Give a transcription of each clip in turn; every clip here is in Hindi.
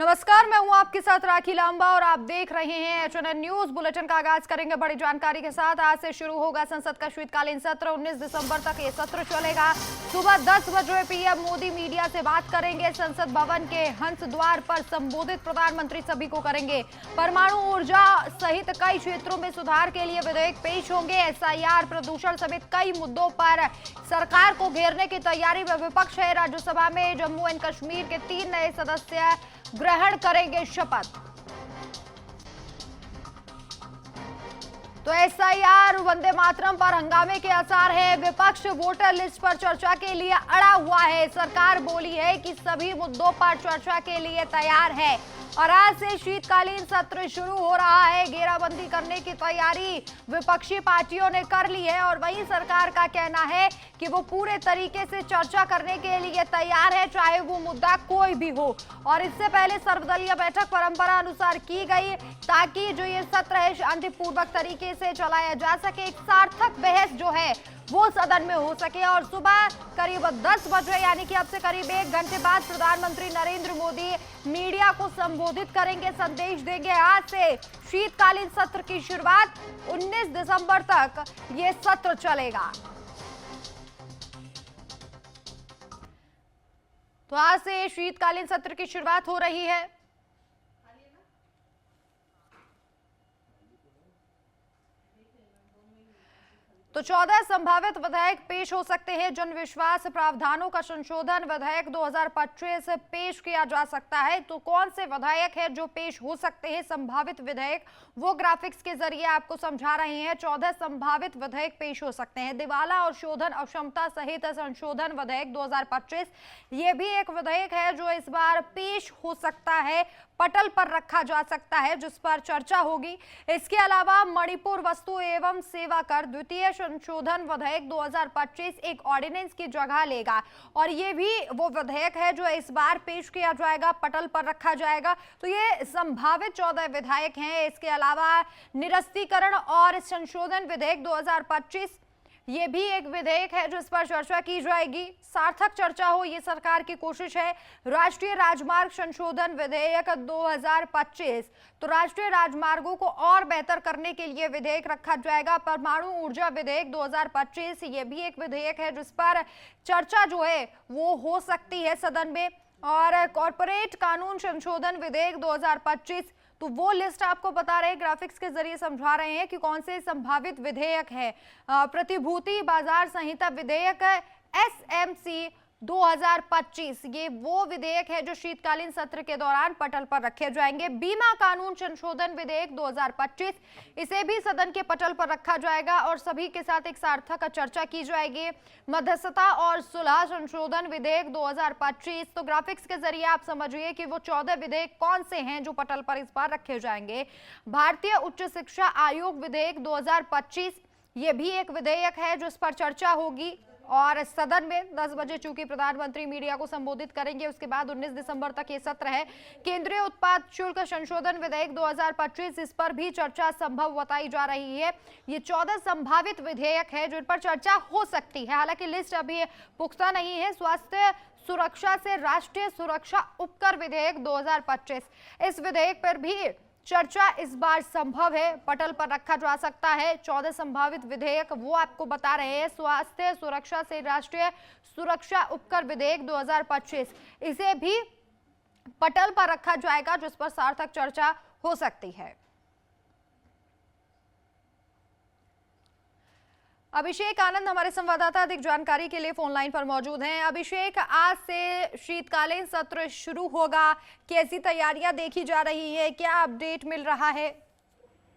नमस्कार, मैं हूं आपके साथ राखी लांबा और आप देख रहे हैं एचएनएन न्यूज बुलेटिन का आगाज करेंगे बड़ी जानकारी के साथ। आज से शुरू होगा संसद का शीतकालीन सत्र। 19 दिसंबर तक ये सत्र चलेगा। सुबह 10 बजे पीएम मोदी मीडिया से बात करेंगे। संसद भवन के हंस द्वार पर संबोधित प्रधानमंत्री सभी को करेंगे। परमाणु ऊर्जा सहित कई क्षेत्रों में सुधार के लिए विधेयक पेश होंगे। एसआईआर, प्रदूषण समेत कई मुद्दों पर सरकार को घेरने की तैयारी में विपक्ष है। राज्यसभा में जम्मू एंड कश्मीर के 3 नए सदस्य ग्रहण करेंगे शपथ। तो एसआईआर, वंदे मातरम पर हंगामे के आसार है। विपक्ष वोटर लिस्ट पर चर्चा के लिए अड़ा हुआ है। सरकार बोली है कि सभी मुद्दों पर चर्चा के लिए तैयार है और आज से शीतकालीन सत्र शुरू हो रहा है। घेराबंदी करने की तैयारी विपक्षी पार्टियों ने कर ली है और वहीं सरकार का कहना है कि वो पूरे तरीके से चर्चा करने के लिए तैयार है, चाहे वो मुद्दा कोई भी हो। और इससे पहले सर्वदलीय बैठक परंपरा अनुसार की गई ताकि जो ये सत्र है शांतिपूर्वक तरीके से चलाया जा सके। एक सार्थक बहस जो है वो सदन में हो सके। और सुबह करीब 10 बजे यानी कि अब से करीब 1 घंटे बाद प्रधानमंत्री नरेंद्र मोदी मीडिया को संबोधित करेंगे, संदेश देंगे। आज से शीतकालीन सत्र की शुरुआत, 19 दिसंबर तक ये सत्र चलेगा। तो आज से शीतकालीन सत्र की शुरुआत हो रही है। तो 14 संभावित विधेयक पेश हो सकते हैं। जन विश्वास प्रावधानों का संशोधन विधेयक 2025 पेश किया जा सकता है। तो कौन से विधेयक है जो पेश हो सकते हैं संभावित विधेयक, वो ग्राफिक्स के जरिए आपको समझा रहे हैं। 14 संभावित विधेयक पेश हो सकते हैं। दिवाला और शोधन अक्षमता सहित संशोधन विधेयक 2025, ये भी एक विधेयक है जो इस बार पेश हो सकता है, पटल पर रखा जा सकता है, जिस पर चर्चा होगी। इसके अलावा मणिपुर वस्तु एवं सेवा कर द्वितीय संशोधन विधेयक 2025 एक ऑर्डिनेंस की जगह लेगा और ये भी वो विधेयक है जो इस बार पेश किया जाएगा, पटल पर रखा जाएगा। तो ये संभावित 14 विधेयक हैं। इसके अलावा निरस्तीकरण और संशोधन विधेयक 2025, ये भी एक विधेयक है जो इस पर चर्चा की जाएगी। सार्थक चर्चा हो, ये सरकार की कोशिश है। राष्ट्रीय राजमार्ग संशोधन विधेयक 2025, तो राष्ट्रीय राजमार्गों को और बेहतर करने के लिए विधेयक रखा जाएगा। परमाणु ऊर्जा विधेयक 2025, ये भी एक विधेयक है जिस पर चर्चा जो है वो हो सकती है सदन में। और कॉर्पोरेट कानून संशोधन विधेयक 2025, तो वो लिस्ट आपको बता रहे हैं, ग्राफिक्स के जरिए समझा रहे हैं कि कौन से संभावित विधेयक है। प्रतिभूति बाजार संहिता विधेयक एसएमसी 2025, ये वो विधेयक है जो शीतकालीन सत्र के दौरान पटल पर रखे जाएंगे। बीमा कानून संशोधन विधेयक 2025, इसे भी सदन के पटल पर रखा जाएगा और सभी के साथ एक सार्थक चर्चा की जाएगी। मध्यस्थता और सुलह संशोधन विधेयक 2025, तो ग्राफिक्स के जरिए आप समझिए कि वो 14 विधेयक कौन से हैं जो पटल पर इस बार रखे जाएंगे। भारतीय उच्च शिक्षा आयोग विधेयक 2025, ये भी एक विधेयक है जो इस पर चर्चा होगी और सदन में 10 बजे चूंकि प्रधानमंत्री मीडिया को संबोधित करेंगे, उसके बाद 19 दिसंबर तक ये सत्र है। केंद्रीय उत्पाद शुल्क संशोधन विधेयक 2025, इस पर भी चर्चा संभव बताई जा रही है। ये 14 संभावित विधेयक है जिन पर चर्चा हो सकती है, हालांकि लिस्ट अभी पुख्ता नहीं है। स्वास्थ्य सुरक्षा से राष्ट्रीय सुरक्षा उपकर विधेयक 2025, इस विधेयक पर भी चर्चा इस बार संभव है, पटल पर रखा जा सकता है। 14 संभावित विधेयक वो आपको बता रहे हैं। स्वास्थ्य सुरक्षा से राष्ट्रीय सुरक्षा उपकर विधेयक 2025, इसे भी पटल पर रखा जाएगा जिस पर सार्थक चर्चा हो सकती है। अभिषेक आनंद हमारे संवाददाता अधिक जानकारी के लिए फोन लाइन पर मौजूद हैं। अभिषेक, आज से शीतकालीन सत्र शुरू होगा, कैसी तैयारियां देखी जा रही है, क्या अपडेट मिल रहा है?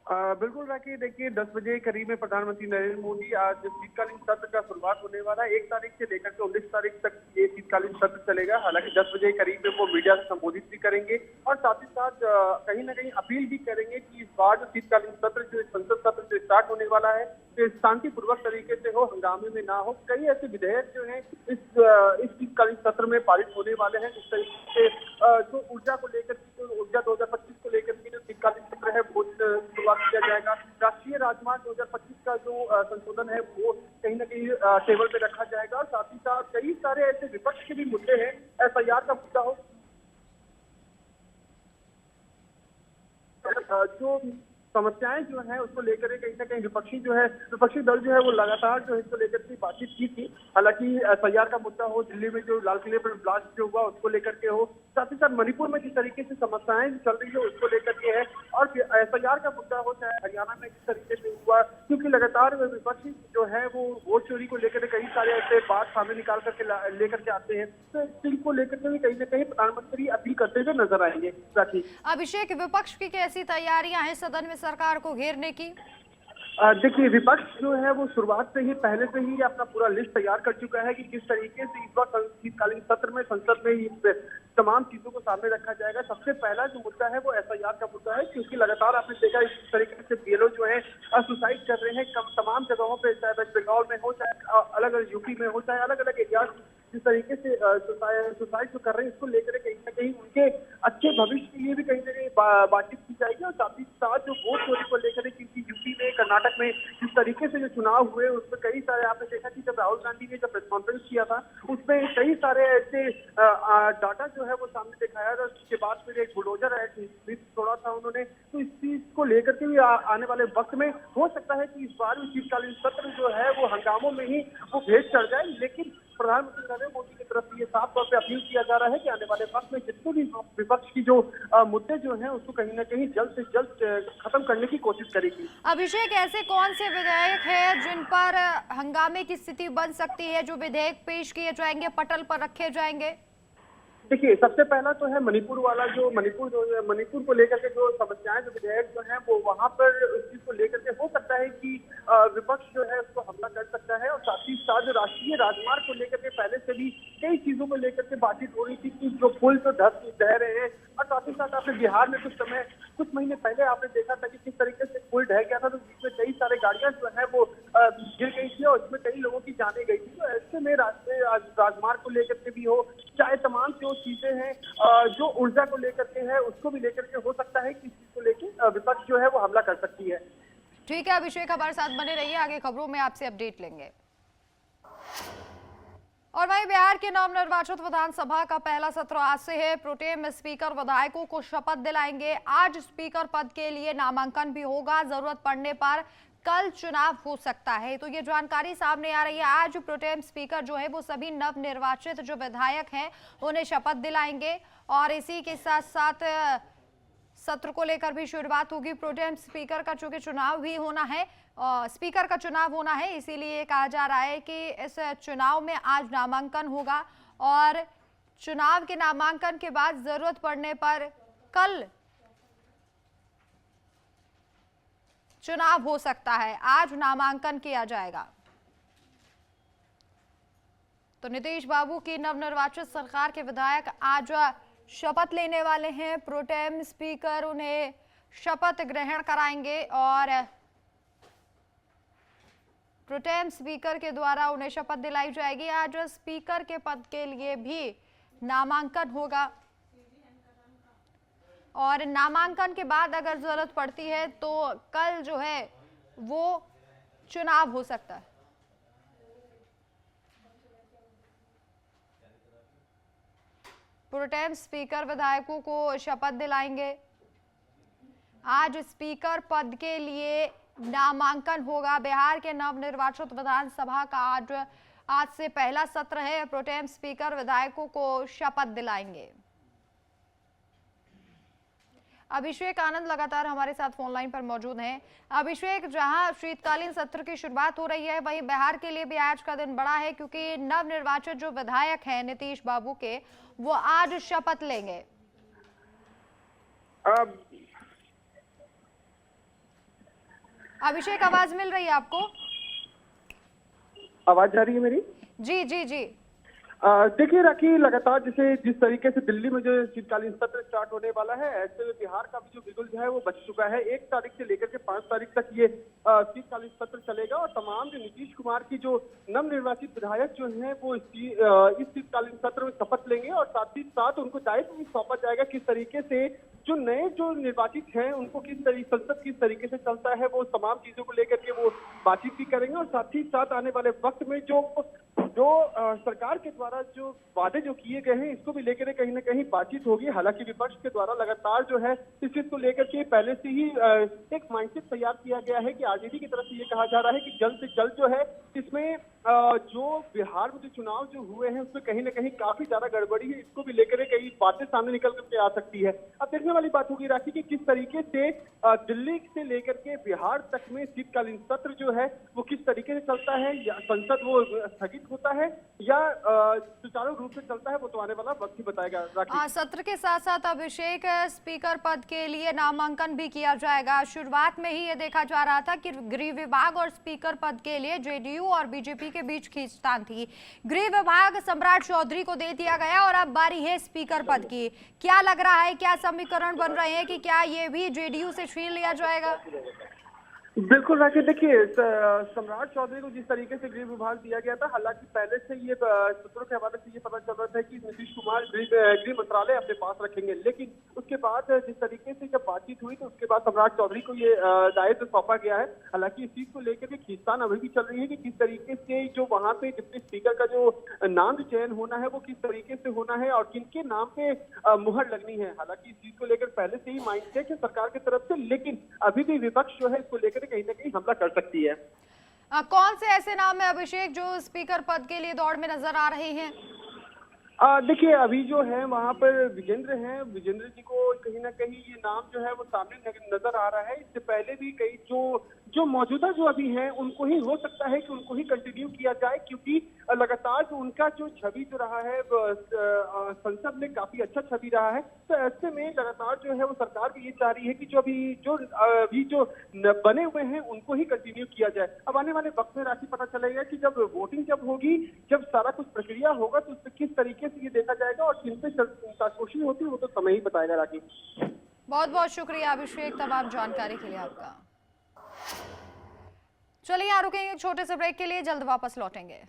बिल्कुल राखी, देखिए 10 बजे करीब में प्रधानमंत्री नरेंद्र मोदी आज शीतकालीन सत्र का शुरुआत होने वाला है। 1 तारीख से लेकर के 19 तारीख तक ये शीतकालीन सत्र चलेगा। हालांकि 10 बजे करीब में वो मीडिया से संबोधित भी करेंगे और साथ ही साथ कहीं ना कहीं अपील भी करेंगे कि इस बार जो शीतकालीन सत्र, जो संसद सत्र जो स्टार्ट होने वाला है, तो शांतिपूर्वक तरीके से हो, हंगामे में ना हो। कई ऐसे विधेयक जो है इस शीतकालीन सत्र में पारित होने वाले हैं। जिस तरीके से जो ऊर्जा को लेकर, ऊर्जा 2025 को लेकर के जो शीतकालीन सत्र है वो शुरुआत किया जाएगा। राष्ट्रीय राजमार्ग 2025 का जो संशोधन है वो कहीं ना कहीं टेबल पे रखा जाएगा और साथ ही साथ कई सारे ऐसे विपक्ष के भी मुद्दे हैं। एसआईआर का मुद्दा हो, जो समस्याएं जो है उसको लेकर कहीं ना कहीं विपक्षी दल जो है वो लगातार जो है इसको लेकर के बातचीत की थी। हालांकि एसआईआर का मुद्दा हो, दिल्ली में जो लाल किले पर ब्लास्ट जो हुआ उसको लेकर के हो, साथ ही साथ मणिपुर में जिस तरीके से समस्याएं चल रही है उसको लेकर के है, और एसआईआर का मुद्दा हो चाहे हरियाणा में जिस तरीके से हुआ, क्योंकि लगातार विपक्षी जो है वो वोट चोरी को लेकर कई सारे ऐसे बात सामने निकाल करके लेकर के आते हैं। तो इस चीज को लेकर के भी कहीं ना कहीं प्रधानमंत्री अपील करते हुए नजर आएंगे। राखी, अभिषेक, विपक्ष की कैसी तैयारियां हैं सदन में सरकार को घेरने की? देखिए, विपक्ष जो है वो शुरुआत से ही पहले से ही अपना पूरा लिस्ट तैयार कर चुका है कि किस तरीके से इस बार शीतकालीन सत्र में संसद में ये तमाम चीजों को सामने रखा जाएगा। सबसे पहला जो मुद्दा है वो एसआईआर का मुद्दा है, क्योंकि लगातार आपने देखा इस तरीके से बीएलओ जो है सुसाइड कर रहे हैं तमाम जगहों पे, चाहे वेस्ट बंगाल में हो, चाहे अलग अलग यूपी में हो, चाहे अलग अलग एरियाज जिस तरीके से सुसाइड जो कर रहे हैं इसको लेकर कहीं ना कहीं उनके अच्छे भविष्य के लिए भी कहीं ना कहीं बातचीत की जाएगी। और साथ ही साथ जो वोट चोरी को लेकर, क्योंकि यूपी में, कर्नाटक में जिस तरीके से जो चुनाव हुए उसमें कई सारे आपने देखा कि जब राहुल गांधी ने जब प्रेस कॉन्फ्रेंस किया था उसमें कई सारे ऐसे डाटा जो है वो सामने दिखाया था। उसके बाद फिर एक बुलडोजर एक्ट छोड़ा था उन्होंने। तो इस चीज को लेकर के भी आने वाले वक्त में हो सकता है कि इस बार भी शीतकालीन सत्र जो है वो हंगामों में ही वो भेद चढ़ जाए। लेकिन प्रधानमंत्री नरेंद्र मोदी की तरफ से ये साफ तौर पे अपील किया जा रहा है कि आने वाले वक्त में जितने भी विपक्ष की जो मुद्दे जो हैं उसको कहीं ना कहीं जल्द से जल्द खत्म करने की कोशिश करेगी। अभिषेक, ऐसे कौन से विधेयक हैं जिन पर हंगामे की स्थिति बन सकती है, जो विधेयक पेश किए जाएंगे, पटल पर रखे जाएंगे? देखिए, सबसे पहला तो है मणिपुर वाला, जो मणिपुर को लेकर के जो समस्याएं, जो विधेयक जो है वो वहां पर उस चीज को लेकर के हो सकता है कि विपक्ष जो है उसको हमला कर सकता है। और साथ ही साथ जो राष्ट्रीय राजमार्ग को लेकर के पहले से भी कई चीजों को लेकर के बातचीत हो रही थी कि जो पुल तो ढह रहे हैं। और साथ ही साथ आपने बिहार में कुछ महीने पहले आपने देखा था कि किस तरीके से पुल ढह गया था, तो जिसमें कई सारे गाड़ियां जो है वो गिर गई थी और इसमें कई लोगों की जाने गई थी। तो ऐसे में राष्ट्रीय राजमार्ग को लेकर के भी हो, चाहे तमाम जो चीजें हैं जो ऊर्जा को लेकर के है उसको भी लेकर के हो सकता है कि इस चीज को लेकर विपक्ष जो है वो हमला कर सकती है। ठीक है अभिषेक, हमारे साथ बने रहिए, आगे खबरों में आपसे अपडेट लेंगे। और वहीं बिहार के नवनिर्वाचित विधानसभा का पहला सत्र आज से है। प्रोटेम स्पीकर विधायकों को शपथ दिलाएंगे। आज स्पीकर पद के लिए नामांकन भी होगा। जरूरत पड़ने पर कल चुनाव हो सकता है, तो ये जानकारी सामने आ रही है। आज प्रोटेम स्पीकर जो है वो सभी नवनिर्वाचित जो विधायक हैं उन्हें शपथ दिलाएंगे। और इसी के साथ साथ सत्र को लेकर भी शुरुआत होगी। प्रोटेम स्पीकर का चूंकि चुनाव भी होना है, स्पीकर का चुनाव होना है, इसीलिए कहा जा रहा है कि इस चुनाव में आज नामांकन होगा और चुनाव के नामांकन के बाद जरूरत पड़ने पर कल चुनाव हो सकता है। आज नामांकन किया जाएगा। तो नीतीश बाबू की नवनिर्वाचित सरकार के विधायक आज शपथ लेने वाले हैं। प्रोटेम स्पीकर उन्हें शपथ ग्रहण कराएंगे और प्रोटेम स्पीकर के द्वारा उन्हें शपथ दिलाई जाएगी। आज स्पीकर के पद के लिए भी नामांकन होगा और नामांकन के बाद अगर जरूरत पड़ती है तो कल जो है वो चुनाव हो सकता है। प्रोटेम स्पीकर विधायकों को शपथ दिलाएंगे। आज स्पीकर पद के लिए नामांकन होगा। बिहार के नवनिर्वाचित विधानसभा का आज से पहला सत्र है। प्रोटेम स्पीकर विधायकों को शपथ दिलाएंगे। अभिषेक आनंद लगातार हमारे साथ फोन लाइन पर मौजूद हैं। अभिषेक, जहां शीतकालीन सत्र की शुरुआत हो रही है वहीं बिहार के लिए भी आज का दिन बड़ा है, क्योंकि नवनिर्वाचित जो विधायक हैं नीतीश बाबू के, वो आज शपथ लेंगे। अभिषेक, आवाज मिल रही है आपको? आवाज आ रही है मेरी? जी जी जी। देखिए राखी, लगातार जिस तरीके से दिल्ली में जो शीतकालीन सत्र स्टार्ट होने वाला है, ऐसे में बिहार का भी जो बिगुल जो है वो बच चुका है। 1 तारीख से लेकर के 5 तारीख तक ये शीतकालीन सत्र चलेगा और तमाम जो नीतीश कुमार की जो नवनिर्वाचित विधायक जो हैं वो इस शीतकालीन सत्र में शपथ लेंगे और साथ ही साथ उनको दायित्व भी सौंपा जाएगा किस तरीके से जो नए जो निर्वाचित हैं उनको संसद किस तरीके से चलता है, वो तमाम चीजों को लेकर के वो बातचीत भी करेंगे। और साथ ही साथ आने वाले वक्त में जो जो सरकार के द्वारा जो वादे जो किए गए हैं इसको भी लेकर कहीं ना कहीं बातचीत होगी। हालांकि विपक्ष के द्वारा लगातार जो है इस चीज को लेकर के पहले से ही एक माइंडसेट तैयार किया गया है कि आरजेडी की तरफ से ये कहा जा रहा है कि जल्द से जल्द जो है इसमें जो बिहार में जो चुनाव जो हुए हैं उसमें कहीं ना कहीं काफी ज्यादा गड़बड़ी है, इसको भी लेकर कई बातें सामने निकल करके आ सकती है। अब देखने वाली बात होगी राखी कि किस तरीके से दिल्ली से लेकर के बिहार तक में शीतकालीन सत्र जो है वो किस तरीके से चलता है, या संसद वो स्थगित होता है या सुचारू रूप से चलता है, वो तो आने वाला वक्त ही बताएगा राखी। सत्र के साथ साथ अभिषेक स्पीकर पद के लिए नामांकन भी किया जाएगा। शुरुआत में ही ये देखा जा रहा था कि गृह विभाग और स्पीकर पद के लिए जेडीयू और बीजेपी के बीच खींचतान थी। गृह विभाग सम्राट चौधरी को दे दिया गया और अब बारी है स्पीकर पद की। क्या लग रहा है, क्या समीकरण बन रहे हैं कि क्या ये भी जेडीयू से छीन लिया जाएगा? बिल्कुल राकेश, देखिए सम्राट चौधरी को जिस तरीके से गृह विभाग दिया गया था, हालांकि पहले से ये सूत्रों के हवाले से ये पता चल रहा था कि नीतीश कुमार गृह मंत्रालय अपने पास रखेंगे, लेकिन उसके बाद जिस तरीके से जब बातचीत हुई तो उसके बाद सम्राट चौधरी को ये दायित्व सौंपा गया है। हालांकि इस चीज को लेकर के खींचतान अभी भी चल रही है कि किस तरीके से जो वहां पे डिप्टी स्पीकर का जो नाम चयन होना है वो किस तरीके से होना है और किनके नाम पे मुहर लगनी है। हालांकि इस चीज को लेकर पहले से ही माइंडसेट है सरकार की तरफ से, लेकिन अभी भी विपक्ष जो है इसको लेकर कहीं ना कहीं हमला कर सकती है। कौन से ऐसे नाम है अभिषेक जो स्पीकर पद के लिए दौड़ में नजर आ रहे हैं? देखिए अभी जो है वहां पर विजेंद्र हैं, विजेंद्र जी को कहीं ना कहीं ये नाम जो है वो सामने नजर आ रहा है। इससे पहले भी कई जो मौजूदा जो अभी हैं उनको ही हो सकता है कि उनको ही कंटिन्यू किया जाए, क्योंकि लगातार जो उनका जो छवि जो रहा है संसद में काफी अच्छा छवि रहा है। तो ऐसे में लगातार जो है वो सरकार भी ये चाह रही है कि जो अभी जो बने हुए हैं उनको ही कंटिन्यू किया जाए। अब आने वाले वक्त में राशि पता चलेगा कि जब वोटिंग जब होगी, जब सारा कुछ प्रक्रिया होगा तो उससे किस तरीके से ये देखा जाएगा और किन पे सरकशी होती है वो तो समय ही बताएगा राखी। बहुत बहुत शुक्रिया अभिषेक तमाम जानकारी के लिए आपका। चलिए यहाँ रुकेंगे एक छोटे से ब्रेक के लिए, जल्द वापस लौटेंगे।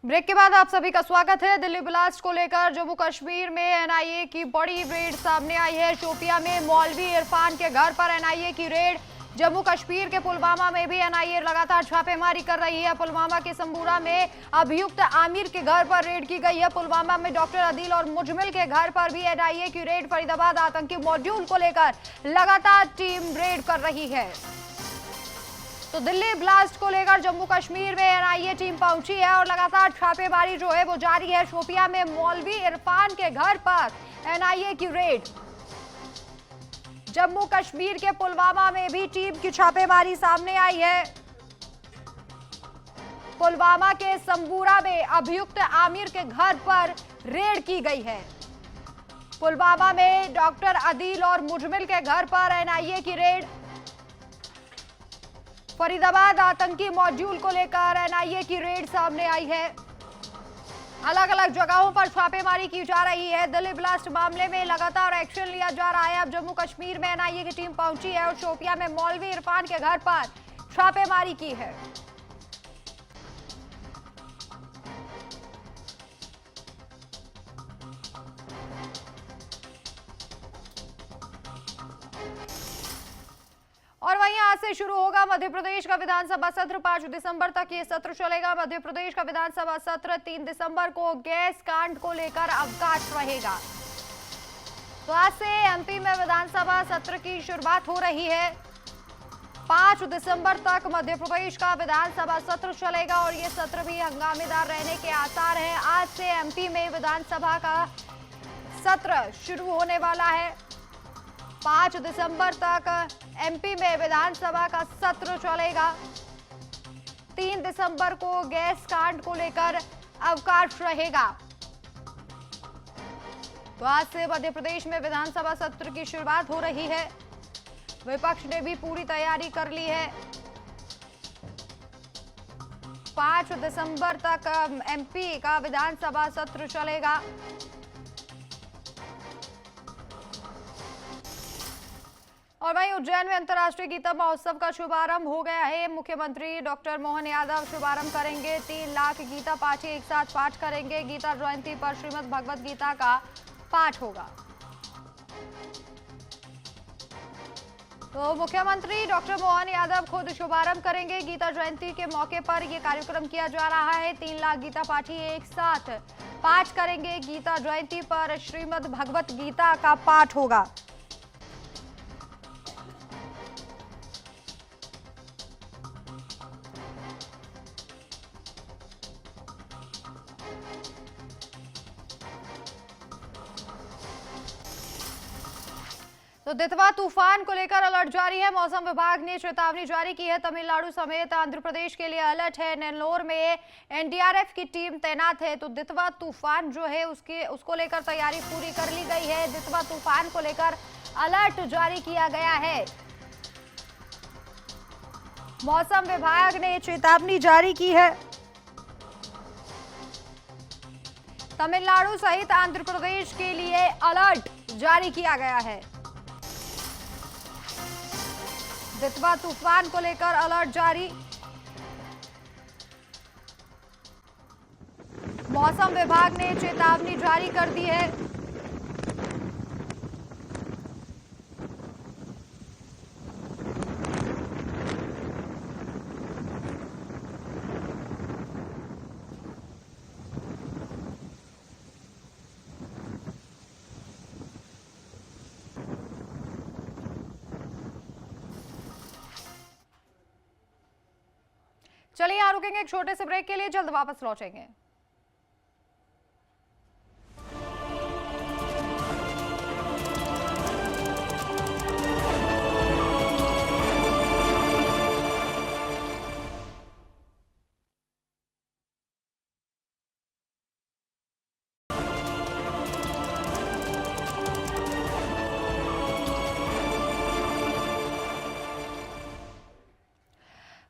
ब्रेक के बाद आप सभी का स्वागत है। दिल्ली ब्लास्ट को लेकर जम्मू कश्मीर में एनआईए की बड़ी रेड सामने आई है। शोपियां में मौलवी इरफान के घर पर एनआईए की रेड। जम्मू कश्मीर के पुलवामा में भी एनआईए लगातार छापेमारी कर रही है। पुलवामा के संबूरा में अभियुक्त आमिर के घर पर रेड की गई है। पुलवामा में डॉक्टर अदील और मुजमिल के घर पर भी एनआईए की रेड। फरीदाबाद आतंकी मॉड्यूल को लेकर लगातार टीम रेड कर रही है। तो दिल्ली ब्लास्ट को लेकर जम्मू कश्मीर में एनआईए टीम पहुंची है और लगातार छापेमारी जो है वो जारी है। शोपियां में मौलवी इरफान के घर पर एनआईए की रेड। जम्मू कश्मीर के पुलवामा में भी टीम की छापेमारी सामने आई है। पुलवामा के संबूरा में अभियुक्त आमिर के घर पर रेड की गई है। पुलवामा में डॉक्टर अदील और मुजमिल के घर पर एनआईए की रेड। फरीदाबाद आतंकी मॉड्यूल को लेकर एनआईए की रेड सामने आई है। अलग अलग जगहों पर छापेमारी की जा रही है। दिल्ली ब्लास्ट मामले में लगातार एक्शन लिया जा रहा है। अब जम्मू कश्मीर में एनआईए की टीम पहुंची है और शोपियां में मौलवी इरफान के घर पर छापेमारी की है। और वहीं आज से शुरू होगा मध्य प्रदेश का विधानसभा सत्र। 5 दिसंबर तक ये सत्र चलेगा। मध्य प्रदेश का विधानसभा सत्र 3 दिसंबर को गैस कांड को लेकर अवकाश रहेगा। तो आज से एमपी में विधानसभा सत्र की शुरुआत हो रही है। 5 दिसंबर तक मध्य प्रदेश का विधानसभा सत्र चलेगा और ये सत्र भी हंगामेदार रहने के आसार हैं। आज से एमपी में विधानसभा का सत्र शुरू होने वाला है। 5 दिसंबर तक एमपी में विधानसभा का सत्र चलेगा। 3 दिसंबर को गैस कांड को लेकर अवकाश रहेगा। तो आज से मध्य प्रदेश में विधानसभा सत्र की शुरुआत हो रही है। विपक्ष ने भी पूरी तैयारी कर ली है। 5 दिसंबर तक एमपी का विधानसभा सत्र चलेगा। और वहीं उज्जैन में अंतर्राष्ट्रीय गीता महोत्सव का शुभारंभ हो गया है। मुख्यमंत्री डॉक्टर मोहन यादव शुभारंभ करेंगे। 3 लाख गीता पाठी एक साथ पाठ करेंगे। गीता जयंती पर श्रीमद् भगवत गीता का पाठ होगा। तो मुख्यमंत्री डॉक्टर मोहन यादव खुद शुभारंभ करेंगे। गीता जयंती के मौके पर यह कार्यक्रम किया जा रहा है। 3 लाख गीता पाठी एक साथ पाठ करेंगे। गीता जयंती पर श्रीमद् भगवत गीता का पाठ होगा। तो दितवा तूफान को लेकर अलर्ट जारी है। मौसम विभाग ने चेतावनी जारी की है। तमिलनाडु समेत आंध्र प्रदेश के लिए अलर्ट है। नेल्लोर में एनडीआरएफ की टीम तैनात है। तो दितवा तूफान जो है उसको लेकर तैयारी पूरी कर ली गई है। दितवा तूफान को लेकर अलर्ट जारी किया गया है। मौसम विभाग ने चेतावनी जारी की है। तमिलनाडु सहित आंध्र प्रदेश के लिए अलर्ट जारी किया गया है। दितवा तूफान को लेकर अलर्ट जारी। मौसम विभाग ने चेतावनी जारी कर दी है। चलिए यहां रुकेंगे एक छोटे से ब्रेक के लिए, जल्द वापस लौटेंगे।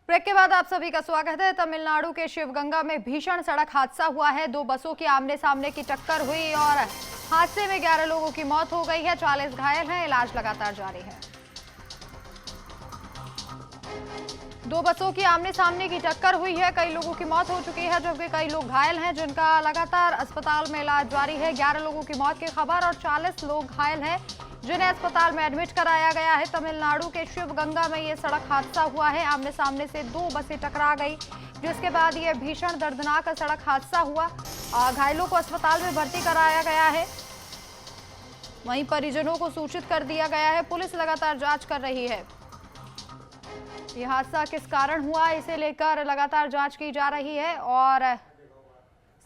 ब्रेक के बाद आप सभी का स्वागत है। तमिलनाडु के शिवगंगा में भीषण सड़क हादसा हुआ है। 2 बसों की आमने सामने की टक्कर हुई और हादसे में 11 लोगों की मौत हो गई है। 40 घायल हैं। इलाज लगातार जारी है। 2 बसों की आमने सामने की टक्कर हुई है। कई लोगों की मौत हो चुकी है, जबकि कई लोग घायल हैं, जिनका लगातार अस्पताल में इलाज जारी है। 11 लोगों की मौत की खबर और 40 लोग घायल हैं, जिन्हें अस्पताल में एडमिट कराया गया है। तमिलनाडु के शिवगंगा में यह सड़क हादसा हुआ है। आमने सामने से 2 बसें टकरा गई, जिसके बाद यह भीषण दर्दनाक सड़क हादसा हुआ। घायलों को अस्पताल में भर्ती कराया गया है। वहीं परिजनों को सूचित कर दिया गया है। पुलिस लगातार जांच कर रही है। यह हादसा किस कारण हुआ, इसे लेकर लगातार जांच की जा रही है। और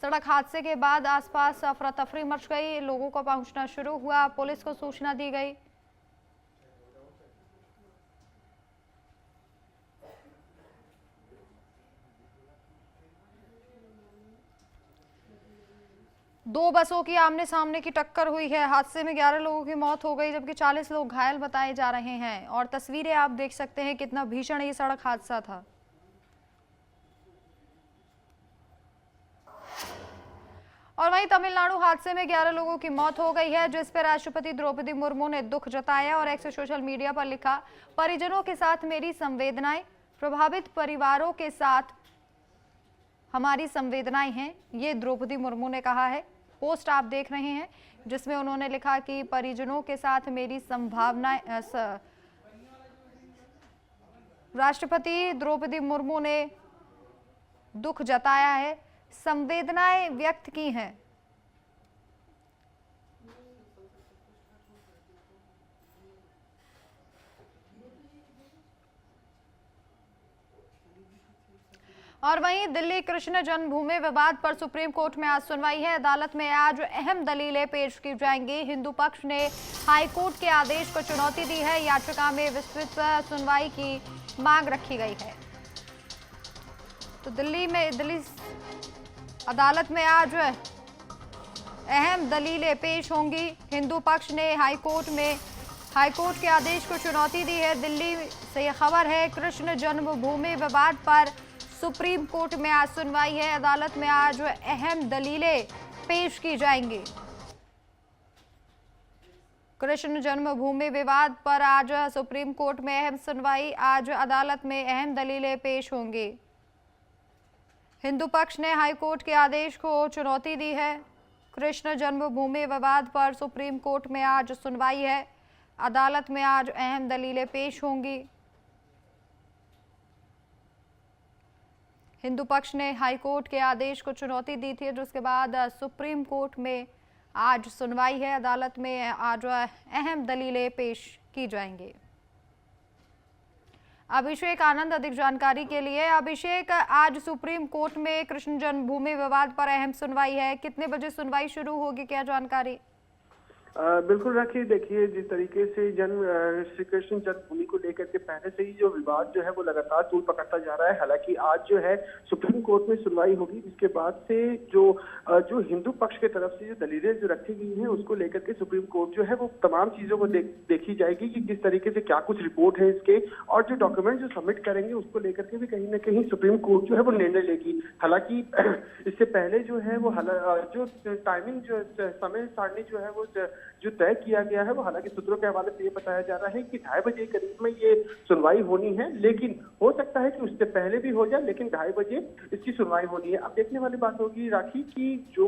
सड़क हादसे के बाद आसपास अफरा तफरी मच गई। लोगों को पहुंचना शुरू हुआ। पुलिस को सूचना दी गई। दो बसों की आमने सामने की टक्कर हुई है। हादसे में 11 लोगों की मौत हो गई, जबकि 40 लोग घायल बताए जा रहे हैं। और तस्वीरें आप देख सकते हैं कितना भीषण ये सड़क हादसा था। और वहीं तमिलनाडु हादसे में 11 लोगों की मौत हो गई है, जिस पर राष्ट्रपति द्रौपदी मुर्मू ने दुख जताया और एक्स सोशल मीडिया पर लिखा, परिजनों के साथ मेरी संवेदनाएं, प्रभावित परिवारों के साथ हमारी संवेदनाएं हैं, ये द्रौपदी मुर्मू ने कहा है। पोस्ट आप देख रहे हैं जिसमें उन्होंने लिखा कि परिजनों के साथ मेरी संभावनाएं। राष्ट्रपति द्रौपदी मुर्मू ने दुख जताया है, संवेदनाएं व्यक्त की हैं। और वहीं दिल्ली कृष्ण जन्मभूमि विवाद पर सुप्रीम कोर्ट में आज सुनवाई है। अदालत में आज अहम दलीलें पेश की जाएंगी। हिंदू पक्ष ने हाई कोर्ट के आदेश को चुनौती दी है। याचिका में विस्तृत सुनवाई की मांग रखी गई है। तो दिल्ली अदालत में आज अहम दलीलें पेश होंगी। हिंदू पक्ष ने हाई कोर्ट के आदेश को चुनौती दी है। दिल्ली से यह खबर है, कृष्ण जन्मभूमि विवाद पर सुप्रीम कोर्ट में आज सुनवाई है। अदालत में आज अहम दलीलें पेश की जाएंगी। कृष्ण जन्मभूमि विवाद पर आज सुप्रीम कोर्ट में अहम सुनवाई। आज अदालत में अहम दलीलें पेश होंगी। हिंदू पक्ष ने हाईकोर्ट के आदेश को चुनौती दी है। कृष्ण जन्मभूमि विवाद पर सुप्रीम कोर्ट में आज सुनवाई है। अदालत में आज अहम दलीलें पेश होंगी। हिंदू पक्ष ने हाईकोर्ट के आदेश को चुनौती दी थी, जिसके बाद सुप्रीम कोर्ट में आज सुनवाई है। अदालत में आज अहम दलीलें पेश की जाएंगी। अभिषेक आनंद अधिक जानकारी के लिए। अभिषेक, आज सुप्रीम कोर्ट में कृष्ण जन्मभूमि विवाद पर अहम सुनवाई है, कितने बजे सुनवाई शुरू होगी, क्या जानकारी? बिल्कुल राखी, देखिए जिस तरीके से श्री कृष्ण जन्मभूमि को लेकर के पहले से ही जो विवाद जो है वो लगातार तूल पकड़ता जा रहा है। हालांकि आज जो है सुप्रीम कोर्ट में सुनवाई होगी, जिसके बाद से जो हिंदू पक्ष के तरफ से जो दलीलें जो रखी गई हैं उसको लेकर के सुप्रीम कोर्ट जो है वो तमाम चीजों को देखी जाएगी कि किस तरीके से क्या कुछ रिपोर्ट है इसके, और जो डॉक्यूमेंट जो सबमिट करेंगे उसको लेकर के भी कहीं ना कहीं सुप्रीम कोर्ट जो है वो निर्णय लेगी। हालांकि इससे पहले जो है वो जो टाइमिंग जो समय सारणी जो है वो जो तय किया गया है वो हालांकि सूत्रों के हवाले से ये बताया जा रहा है कि 2:30 बजे करीब में ये सुनवाई होनी है, लेकिन हो सकता है कि उससे पहले भी हो जाए, लेकिन 2:30 बजे इसकी सुनवाई होनी है। अब देखने वाली बात होगी राखी कि जो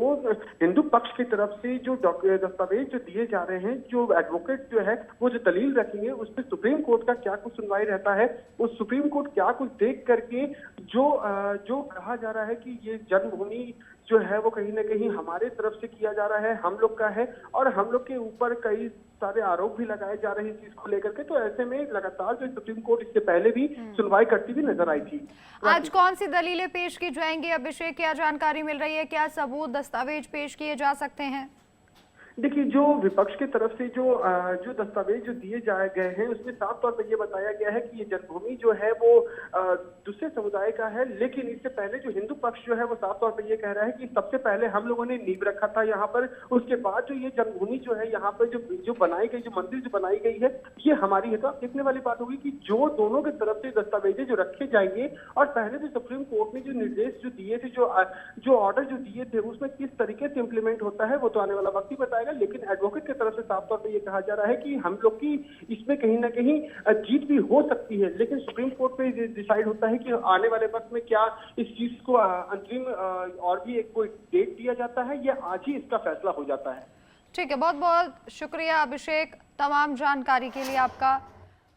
हिंदू पक्ष की तरफ से जो दस्तावेज जो दिए जा रहे हैं, जो एडवोकेट जो है वो जो दलील रखेंगे उस पर सुप्रीम कोर्ट का क्या कुछ सुनवाई रहता है, वो सुप्रीम कोर्ट क्या कुछ देख करके जो कहा जा रहा है कि ये जन्मभूमि जो है वो कहीं ना कहीं हमारे तरफ से किया जा रहा है, हम लोग का है, और हम लोग के ऊपर कई सारे आरोप भी लगाए जा रहे हैं इस चीज को लेकर के। तो ऐसे में लगातार जो सुप्रीम कोर्ट इससे पहले भी सुनवाई करती हुई नजर आई थी। आज कौन सी दलीलें पेश की जाएंगी अभिषेक, क्या जानकारी मिल रही है, क्या सबूत दस्तावेज पेश किए जा सकते हैं? देखिए, जो विपक्ष की तरफ से जो दस्तावेज जो दिए गए हैं उसमें साफ तौर पर यह बताया गया है कि ये जन्मभूमि जो है वो दूसरे समुदाय का है, लेकिन इससे पहले जो हिंदू पक्ष जो है वो साफ तौर पर यह कह रहा है कि सबसे पहले हम लोगों ने नींव रखा था यहाँ पर, उसके बाद जो ये जन्मभूमि जो है यहाँ पर जो बनाई गई, जो मंदिर जो बनाई गई है ये हमारी है। तो अब देखने वाली बात होगी कि जो दोनों की तरफ से दस्तावेजें जो रखे जाएंगे, और पहले जो सुप्रीम कोर्ट ने जो निर्देश जो दिए थे, जो ऑर्डर जो दिए थे, उसमें किस तरीके से इम्प्लीमेंट होता है वो तो आने वाला वक्त ही बताएगा। लेकिन एडवोकेट की तरफ से साफ तौर पर यह कहा जा रहा है कि हम लोग की इसमें कहीं ना कहीं जीत भी हो सकती है, लेकिन सुप्रीम कोर्ट पे डिसाइड होता है कि आने वाले वक्त में क्या इस चीज को अंतरिम और भी एक कोई डेट दिया जाता है या आज ही इसका फैसला हो जाता है। ठीक है, बहुत बहुत शुक्रिया अभिषेक तमाम जानकारी के लिए आपका।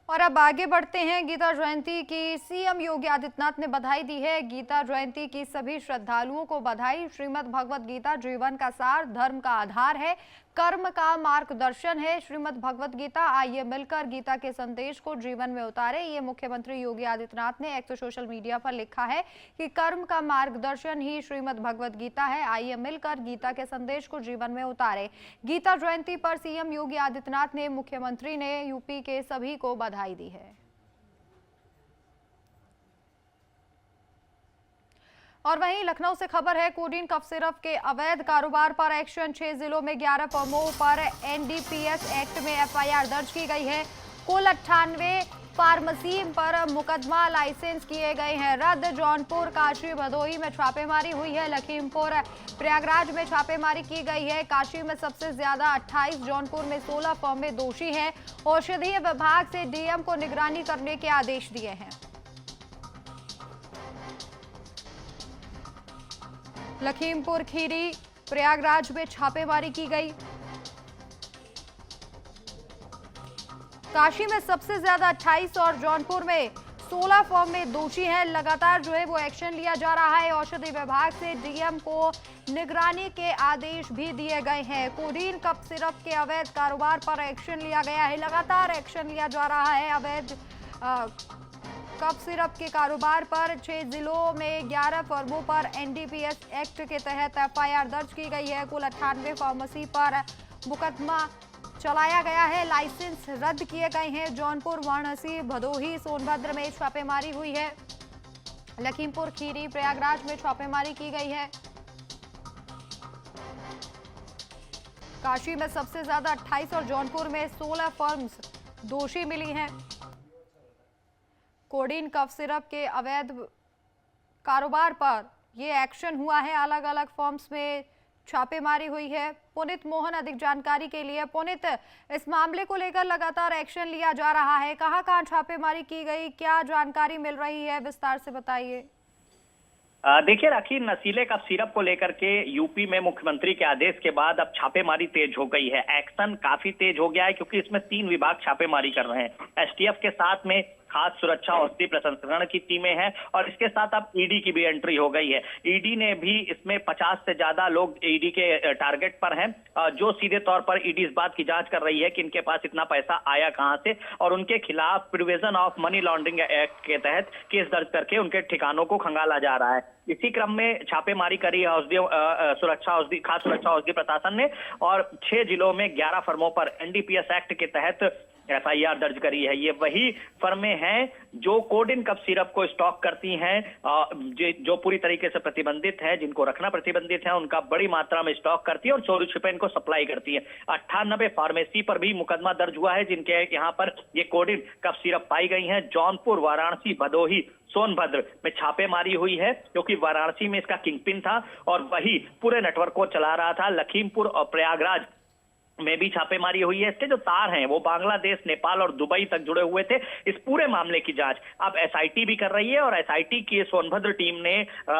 और अब आगे बढ़ते हैं। गीता जयंती की सीएम योगी आदित्यनाथ ने बधाई दी है। गीता जयंती की सभी श्रद्धालुओं को बधाई। श्रीमद् भगवत गीता जीवन का सार, धर्म का आधार है, कर्म का मार्गदर्शन है। श्रीमद् भगवत गीता, आइए मिलकर गीता के संदेश को जीवन में उतारे। ये मुख्यमंत्री योगी आदित्यनाथ ने एक्स सोशल मीडिया पर लिखा है कि कर्म का मार्गदर्शन ही श्रीमद् भगवत गीता है, आइए मिलकर गीता के संदेश को जीवन में उतारे। गीता जयंती पर सीएम योगी आदित्यनाथ ने, मुख्यमंत्री ने यूपी के सभी को बधाई दी है। और वहीं लखनऊ से खबर है, कोडीन कफ सिरप के अवैध कारोबार पर एक्शन। 6 जिलों में 11 फर्मों पर एनडीपीएस एक्ट में एफआईआर दर्ज की गई है। कुल 98 फार्मेसी पर मुकदमा लाइसेंस किए गए हैं रद्द। जौनपुर, काशी, भदोही में छापेमारी हुई है। लखीमपुर, प्रयागराज में छापेमारी की गई है। काशी में सबसे ज्यादा 28, जौनपुर में 16 फर्म में दोषी हैं। औषधीय विभाग से डीएम को निगरानी करने के आदेश दिए हैं। लखीमपुर खीरी, प्रयागराज में छापेमारी की गई। काशी में सबसे ज्यादा 28 और जौनपुर में 16 फर्म में दोषी हैं। लगातार जो है वो एक्शन लिया जा रहा है। औषधि विभाग से डीएम को निगरानी के आदेश भी दिए गए हैं। कोडीन कफ सिरप के अवैध कारोबार पर एक्शन लिया गया है। लगातार एक्शन लिया जा रहा है। अवैध कफ सिरप के कारोबार पर 6 जिलों में 11 फर्मों पर एनडीपीएस एक्ट के तहत एफआईआर दर्ज की गई है। कुल 98 फार्मेसी पर मुकदमा चलाया गया है। लाइसेंस रद्द किए गए हैं। जौनपुर, वाराणसी, भदोही, सोनभद्र में छापेमारी हुई है। लखीमपुर खीरी, प्रयागराज में छापेमारी की गई है। काशी में सबसे ज्यादा 28 और जौनपुर में 16 फर्म्स दोषी मिली हैं। कोडीन कफ सिरप के अवैध कारोबार पर यह एक्शन हुआ है। अलग अलग फर्म्स में छापेमारी हुई है। पुनीत मोहन अधिक जानकारी के लिए। पुनीत, इस मामले को लेकर लगातार एक्शन लिया जा रहा है, कहां-कहां छापेमारी की गई, क्या जानकारी मिल रही है, विस्तार से बताइए। देखिए राखी, नशीले का सिरप को लेकर के यूपी में मुख्यमंत्री के आदेश के बाद अब छापेमारी तेज हो गई है। एक्शन काफी तेज हो गया है क्योंकि इसमें 3 विभाग छापेमारी कर रहे हैं। एसटीएफ के साथ में खाद्य सुरक्षा औषधि प्रसंस्करण की टीमें हैं और इसके साथ अब ईडी की भी एंट्री हो गई है। ईडी ने भी इसमें 50 से ज्यादा लोग ईडी के टारगेट पर हैं, जो सीधे तौर पर ईडी इस बात की जांच कर रही है कि इनके पास इतना पैसा आया कहां से, और उनके खिलाफ prevention of money laundering act के तहत केस दर्ज करके उनके ठिकानों को खंगाला जा रहा है। इसी क्रम में छापेमारी करी है खाद्य सुरक्षा औषधि प्रशासन ने, और 6 जिलों में 11 फर्मों पर एनडीपीएस एक्ट के तहत एफआईआर दर्ज करी है। ये वही फर्में हैं जो कोडिन कफ सिरप को स्टॉक करती हैं, जो पूरी तरीके से प्रतिबंधित है, जिनको रखना प्रतिबंधित है, उनका बड़ी मात्रा में स्टॉक करती है और चोरी छिपे इनको सप्लाई करती है। 98 फार्मेसी पर भी मुकदमा दर्ज हुआ है जिनके यहाँ पर ये कोडिन कफ सिरप पाई गई है। जौनपुर, वाराणसी, भदोही, सोनभद्र में छापेमारी हुई है क्योंकि वाराणसी में इसका किंगपिन था और वही पूरे नेटवर्क को चला रहा था। लखीमपुर और प्रयागराज में भी छापेमारी हुई है। इसके जो तार हैं वो बांग्लादेश, नेपाल और दुबई तक जुड़े हुए थे। इस पूरे मामले की जांच अब एसआईटी भी कर रही है और एसआईटी की सोनभद्र टीम ने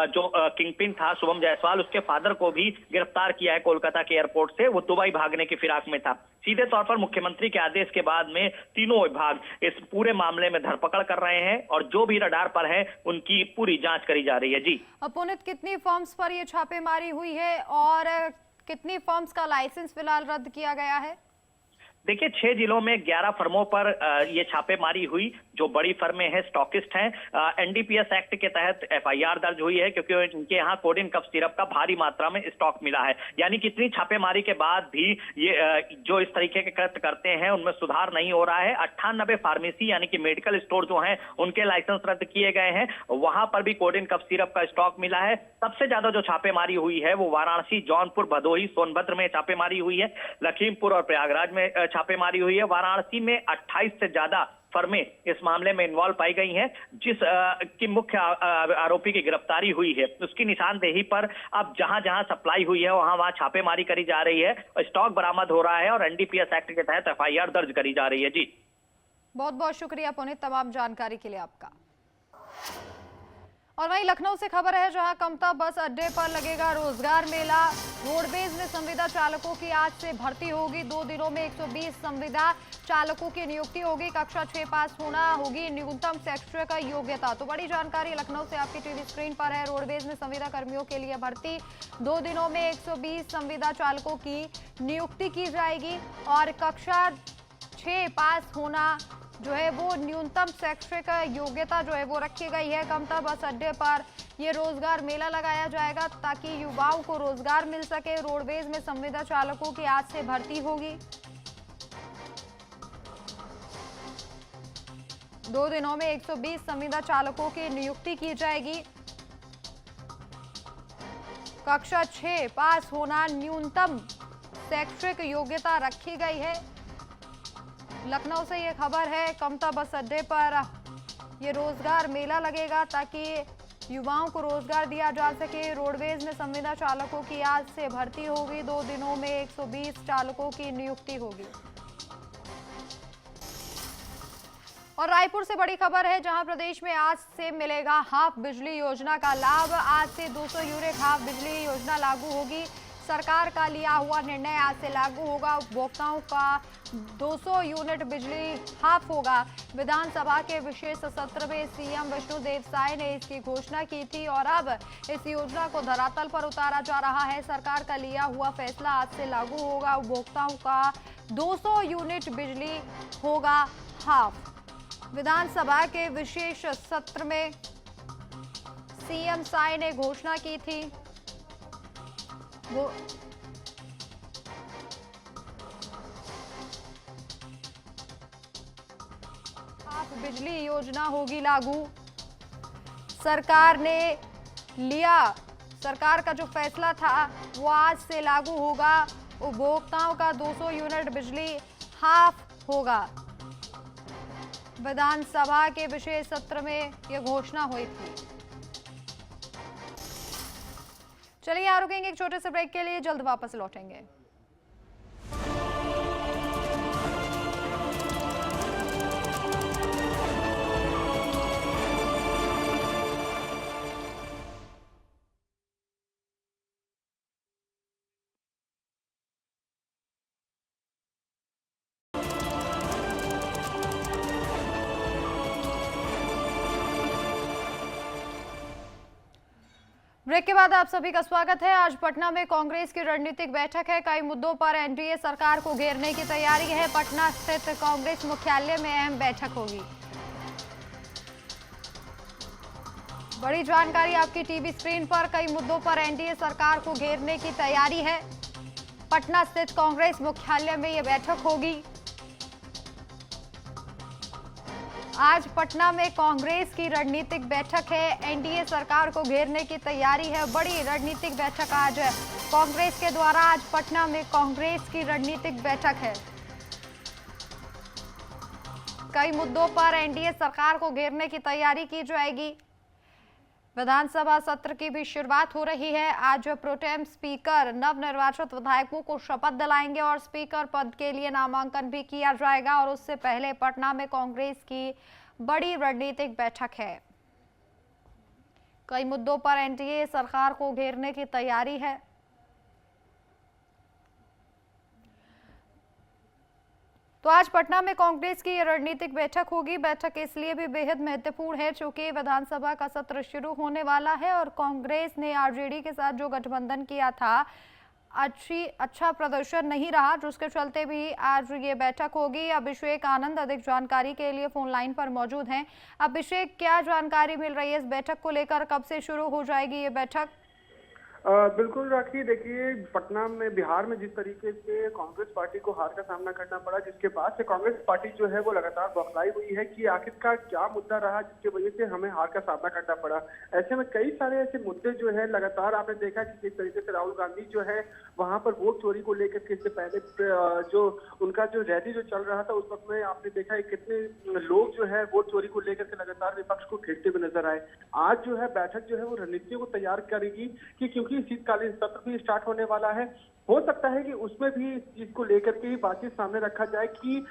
जो किंगपिन था शुभम जायसवाल, उसके फादर को भी गिरफ्तार किया है कोलकाता के एयरपोर्ट से। वो दुबई भागने की फिराक में था। सीधे तौर पर मुख्यमंत्री के आदेश के बाद में तीनों विभाग इस पूरे मामले में धरपकड़ कर रहे हैं और जो भी रडार पर है उनकी पूरी जांच करी जा रही है। जी पुनीत, कितनी फर्म्स पर ये छापेमारी हुई है और कितनी फर्म्स का लाइसेंस फिलहाल रद्द किया गया है? देखिए, 6 जिलों में 11 फर्मों पर ये छापेमारी हुई। जो बड़ी फर्में हैं, स्टॉकिस्ट हैं। एनडीपीएस एक्ट के तहत एफआईआर दर्ज हुई है क्योंकि इनके यहाँ कोडिन कफ सिरप का भारी मात्रा में स्टॉक मिला है। यानी कि इतनी छापेमारी के बाद भी ये जो इस तरीके के कृत्य करते हैं उनमें सुधार नहीं हो रहा है। 98 फार्मेसी यानी कि मेडिकल स्टोर जो हैं उनके लाइसेंस रद्द किए गए हैं, वहां पर भी कोडिन कफ सिरप का स्टॉक मिला है। सबसे ज्यादा जो छापेमारी हुई है वो वाराणसी, जौनपुर, भदोही, सोनभद्र में छापेमारी हुई है। लखीमपुर और प्रयागराज में छापेमारी हुई है। वाराणसी में 28 से ज्यादा फर्में इस मामले में इन्वॉल्व पाई गई हैं। जिस की मुख्य आरोपी की गिरफ्तारी हुई है उसकी निशानदेही पर अब जहां जहां सप्लाई हुई है वहां छापेमारी करी जा रही है, स्टॉक बरामद हो रहा है और एनडीपीएस एक्ट के तहत एफआईआर दर्ज करी जा रही है। जी बहुत बहुत शुक्रिया पुनीत तमाम जानकारी के लिए आपका। और वहीं लखनऊ से खबर है जहां कमता बस अड्डे पर लगेगा रोजगार मेला। रोडवेज में संविदा चालकों की आज से भर्ती होगी। 2 दिनों में 120 संविदा चालकों की नियुक्ति होगी। कक्षा 6 पास होना होगी न्यूनतम शैक्षणिक योग्यता। तो बड़ी जानकारी लखनऊ से आपकी टीवी स्क्रीन पर है। रोडवेज में संविदा कर्मियों के लिए भर्ती। 2 दिनों में 120 संविदा चालकों की नियुक्ति की जाएगी और कक्षा 6 पास होना जो है वो न्यूनतम शैक्षणिक योग्यता जो है वो रखी गई है। कमता बस अड्डे पर ये रोजगार मेला लगाया जाएगा ताकि युवाओं को रोजगार मिल सके। रोडवेज में संविदा चालकों की आज से भर्ती होगी। 2 दिनों में 120 संविदा चालकों की नियुक्ति की जाएगी। कक्षा 6 पास होना न्यूनतम शैक्षणिक योग्यता रखी गई है। लखनऊ से ये खबर है। कमता बस अड्डे पर ये रोजगार मेला लगेगा ताकि युवाओं को रोजगार दिया जा सके। रोडवेज में संविदा चालकों की आज से भर्ती होगी। 2 दिनों में 120 चालकों की नियुक्ति होगी। और रायपुर से बड़ी खबर है जहां प्रदेश में आज से मिलेगा हाफ बिजली योजना का लाभ। आज से 200 यूनिट हाफ बिजली योजना लागू होगी। सरकार का लिया हुआ निर्णय आज से लागू होगा। उपभोक्ताओं का 200 यूनिट बिजली हाफ होगा। विधानसभा के विशेष सत्र में सीएम विष्णुदेव साय ने इसकी घोषणा की थी और अब इस योजना को धरातल पर उतारा जा रहा है। सरकार का लिया हुआ फैसला आज से लागू होगा। उपभोक्ताओं का 200 यूनिट बिजली होगा हाफ। विधानसभा के विशेष सत्र में सीएम साय ने घोषणा की थी। हाफ बिजली योजना होगी लागू। सरकार ने लिया, सरकार का जो फैसला था वो आज से लागू होगा। उपभोक्ताओं का 200 यूनिट बिजली हाफ होगा। विधानसभा के विशेष सत्र में यह घोषणा हुई थी। चलिए यहाँ रुकेंगे एक छोटे से ब्रेक के लिए, जल्द वापस लौटेंगे। ब्रेक के बाद आप सभी का स्वागत है। आज पटना में कांग्रेस की रणनीतिक बैठक है। कई मुद्दों पर एनडीए सरकार को घेरने की तैयारी है। पटना स्थित कांग्रेस मुख्यालय में अहम बैठक होगी। बड़ी जानकारी आपकी टीवी स्क्रीन पर। कई मुद्दों पर एनडीए सरकार को घेरने की तैयारी है। पटना स्थित कांग्रेस मुख्यालय में यह बैठक होगी। आज पटना में कांग्रेस की रणनीतिक बैठक है। एनडीए सरकार को घेरने की तैयारी है। बड़ी रणनीतिक बैठक आज कांग्रेस के द्वारा आज पटना में कांग्रेस की रणनीतिक बैठक है। कई मुद्दों पर एनडीए सरकार को घेरने की तैयारी की जाएगी। विधानसभा सत्र की भी शुरुआत हो रही है। आज प्रोटेम स्पीकर नवनिर्वाचित विधायकों को शपथ दिलाएंगे और स्पीकर पद के लिए नामांकन भी किया जाएगा। और उससे पहले पटना में कांग्रेस की बड़ी रणनीतिक बैठक है। कई मुद्दों पर एनडीए सरकार को घेरने की तैयारी है। तो आज पटना में कांग्रेस की रणनीतिक बैठक होगी। बैठक इसलिए भी बेहद महत्वपूर्ण है क्योंकि विधानसभा का सत्र शुरू होने वाला है और कांग्रेस ने आरजेडी के साथ जो गठबंधन किया था अच्छा प्रदर्शन नहीं रहा, जिसके चलते भी आज ये बैठक होगी। अभिषेक आनंद अधिक जानकारी के लिए फोन लाइन पर मौजूद हैं। अभिषेक, क्या जानकारी मिल रही है इस बैठक को लेकर? कब से शुरू हो जाएगी ये बैठक? बिल्कुल राखी, देखिए पटना में बिहार में जिस तरीके से कांग्रेस पार्टी को हार का सामना करना पड़ा, जिसके बाद से कांग्रेस पार्टी जो है वो लगातार बौखलाई हुई है कि आखिरकार क्या मुद्दा रहा जिसकी वजह से हमें हार का सामना करना पड़ा। ऐसे में कई सारे ऐसे मुद्दे जो है लगातार आपने देखा कि किस तरीके से राहुल गांधी जो है वहां पर वोट चोरी को लेकर के इससे पहले जो उनका जो रैली जो चल रहा था उस वक्त में आपने देखा है कितने लोग जो है वोट चोरी को लेकर के लगातार विपक्ष को घेरते हुए नजर आए। आज जो है बैठक जो है वो रणनीतियों को तैयार करेगी कि क्योंकि शीतकालीन सत्र भी स्टार्ट होने वाला है। हो सकता है कि उसमें भी इस चीज को लेकर के ही बातचीत सामने रखा जाए कि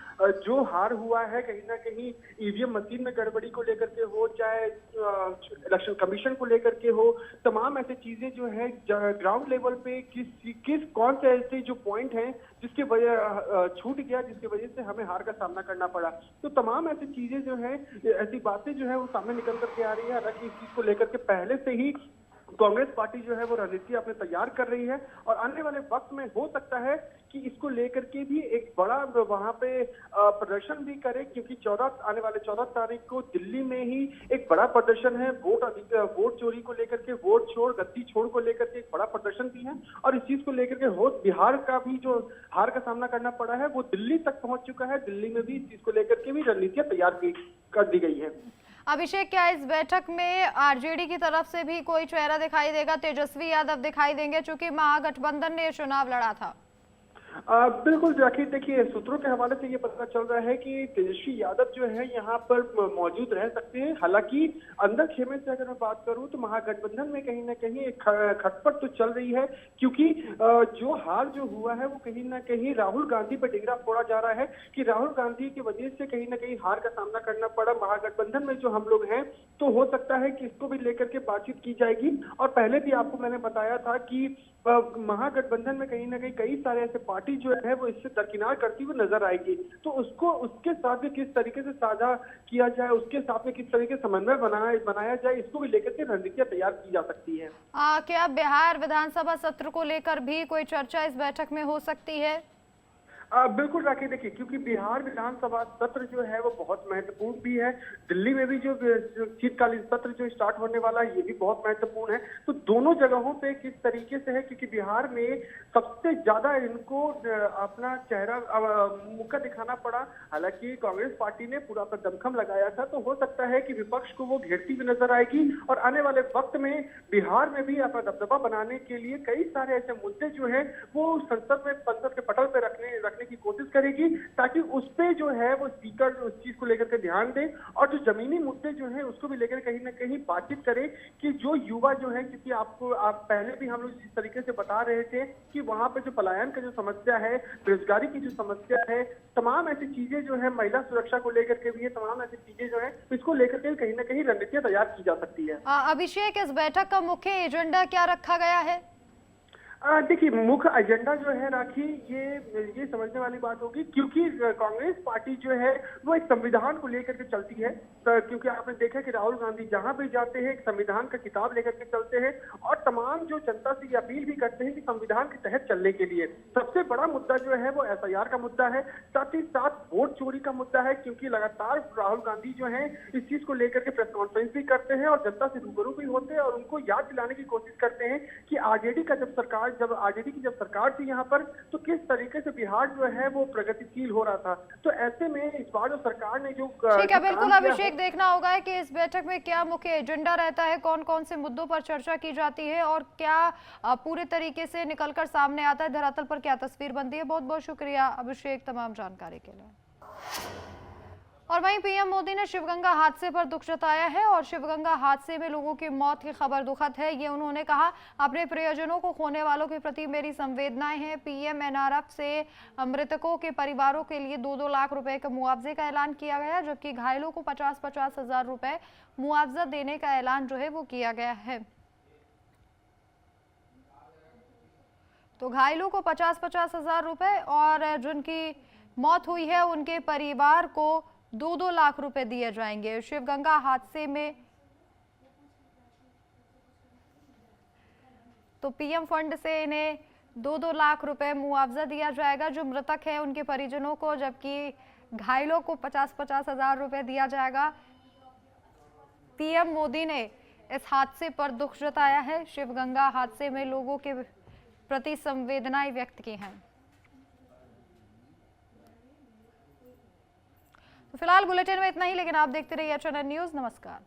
जो हार हुआ है कहीं ना कहीं ईवीएम मशीन में गड़बड़ी को लेकर के हो, चाहे इलेक्शन कमीशन को लेकर के हो, तमाम ऐसी चीजें जो है ग्राउंड लेवल पे किस कौन से ऐसे जो पॉइंट हैं जिसके वजह छूट गया, जिसकी वजह से हमें हार का सामना करना पड़ा। तो तमाम ऐसी चीजें जो है, ऐसी बातें जो है वो सामने निकल करके आ रही है। हालांकि इस चीज को लेकर के पहले से ही कांग्रेस पार्टी जो है वो रणनीति अपने तैयार कर रही है और आने वाले वक्त में हो सकता है कि इसको लेकर के भी एक बड़ा वहां पे प्रदर्शन भी करे, क्योंकि आने वाले 14 तारीख को दिल्ली में ही एक बड़ा प्रदर्शन है। वोट चोरी को लेकर के, वोट छोड़ गद्दी छोड़ को लेकर के एक बड़ा प्रदर्शन भी है और इस चीज को लेकर के बिहार का भी जो हार का सामना करना पड़ा है वो दिल्ली तक पहुंच चुका है। दिल्ली में भी इस चीज को लेकर के भी रणनीतियां तैयार कर दी गई है। अभिषेक, क्या इस बैठक में आरजेडी की तरफ से भी कोई चेहरा दिखाई देगा? तेजस्वी यादव दिखाई देंगे चूंकि महागठबंधन ने चुनाव लड़ा था। बिल्कुल राखी, देखिए सूत्रों के हवाले से ये पता चल रहा है कि तेजस्वी यादव जो है यहाँ पर मौजूद रह सकते हैं। हालांकि अंदर खेमे से अगर मैं बात करूं तो महागठबंधन में कहीं ना कहीं एक खटपट तो चल रही है, क्योंकि जो हार जो हुआ है वो कहीं ना कहीं राहुल गांधी पर डिगरा फोड़ा जा रहा है कि राहुल गांधी की वजह से कहीं ना कहीं हार का सामना करना पड़ा। महागठबंधन में जो हम लोग हैं तो हो सकता है कि इसको भी लेकर के बातचीत की जाएगी। और पहले भी आपको मैंने बताया था कि महागठबंधन में कहीं ना कहीं कई सारे ऐसे पार्टी जो है वो इससे दरकिनार करती हुई नजर आएगी। तो उसको उसके साथ भी किस तरीके से साझा किया जाए, उसके साथ में किस तरीके से समन्वय बनाया जाए, इसको भी लेकर के रणनीतियां तैयार की जा सकती है। क्या बिहार विधानसभा सत्र को लेकर भी कोई चर्चा इस बैठक में हो सकती है? बिल्कुल राखी, देखिए क्योंकि बिहार विधानसभा सत्र जो है वो बहुत महत्वपूर्ण भी है। दिल्ली में भी जो शीतकालीन सत्र जो स्टार्ट होने वाला है ये भी बहुत महत्वपूर्ण है। तो दोनों जगहों पे किस तरीके से है, क्योंकि बिहार में सबसे ज्यादा इनको अपना चेहरा मुक्का दिखाना पड़ा। हालांकि कांग्रेस पार्टी ने पूरा पर दमखम लगाया था, तो हो सकता है कि विपक्ष को वो घेरती हुई नजर आएगी और आने वाले वक्त में बिहार में भी अपना दबदबा बनाने के लिए कई सारे ऐसे मुद्दे जो है वो संसद के पटल पे रखने करने की कोशिश करेगी, ताकि उस पे जो है वो स्पीकर उस चीज को लेकर के ध्यान दे और जो जमीनी मुद्दे जो है उसको भी लेकर कहीं ना कहीं बातचीत करे कि जो युवा जो है, क्योंकि आप पहले भी हम लोग जिस तरीके से बता रहे थे कि वहां पर जो पलायन का जो समस्या है, बेरोजगारी की जो समस्या है, तमाम ऐसी चीजें जो है, महिला सुरक्षा को लेकर के भी है, तमाम ऐसी चीजें जो है इसको लेकर के कहीं ना कहीं रणनीतियां तैयार की जा सकती है। अभिषेक, इस बैठक का मुख्य एजेंडा क्या रखा गया है? देखिए, मुख्य एजेंडा जो है राखी, ये समझने वाली बात होगी, क्योंकि कांग्रेस पार्टी जो है वो एक संविधान को लेकर के चलती है। क्योंकि आपने देखा कि राहुल गांधी जहां भी जाते हैं एक संविधान का किताब लेकर के चलते हैं और तमाम जो जनता से ये अपील भी करते हैं कि संविधान के तहत चलने के लिए। सबसे बड़ा मुद्दा जो है वो SIR का मुद्दा है, साथ ही साथ वोट चोरी का मुद्दा है, क्योंकि लगातार राहुल गांधी जो है इस चीज को लेकर के प्रेस कॉन्फ्रेंस भी करते हैं और जनता से रूबरू भी होते हैं और उनको याद दिलाने की कोशिश करते हैं कि आरजेडी की जब सरकार थी यहाँ पर, तो किस तरीके से बिहार जो है वो प्रगतिशील हो रहा था। तो ऐसे में इस बार जो सरकार ने जो ठीक है, बिल्कुल अभिषेक, देखना होगा कि इस बैठक में क्या मुख्य एजेंडा रहता है, कौन कौन से मुद्दों पर चर्चा की जाती है और क्या पूरे तरीके से निकलकर सामने आता है, धरातल पर क्या तस्वीर बनती है। बहुत बहुत शुक्रिया अभिषेक तमाम जानकारी के लिए। और वहीं पीएम मोदी ने शिवगंगा हादसे पर दुख जताया है और शिवगंगा हादसे में लोगों की मौत की खबर दुखद है, ये उन्होंने कहा। अपने प्रियजनों को खोने वालों के प्रति मेरी संवेदनाएं हैं। पीएम NRF से मृतकों के परिवारों के लिए 2-2 लाख रुपए का मुआवजे का ऐलान किया गया, जबकि घायलों को 50-50 हजार रुपए मुआवजा देने का ऐलान जो है वो किया गया है। तो घायलों को 50-50 हजार रुपए और जिनकी मौत हुई है उनके परिवार को 2-2 लाख रुपए दिए जाएंगे। शिवगंगा हादसे में तो पीएम फंड से इन्हें 2-2 लाख रुपए मुआवजा दिया जाएगा जो मृतक है उनके परिजनों को, जबकि घायलों को 50-50 हजार रुपए दिया जाएगा। पीएम मोदी ने इस हादसे पर दुख जताया है, शिवगंगा हादसे में लोगों के प्रति संवेदनाएं व्यक्त की हैं। तो फिलहाल बुलेटिन में इतना ही, लेकिन आप देखते रहिए HNN न्यूज़। नमस्कार।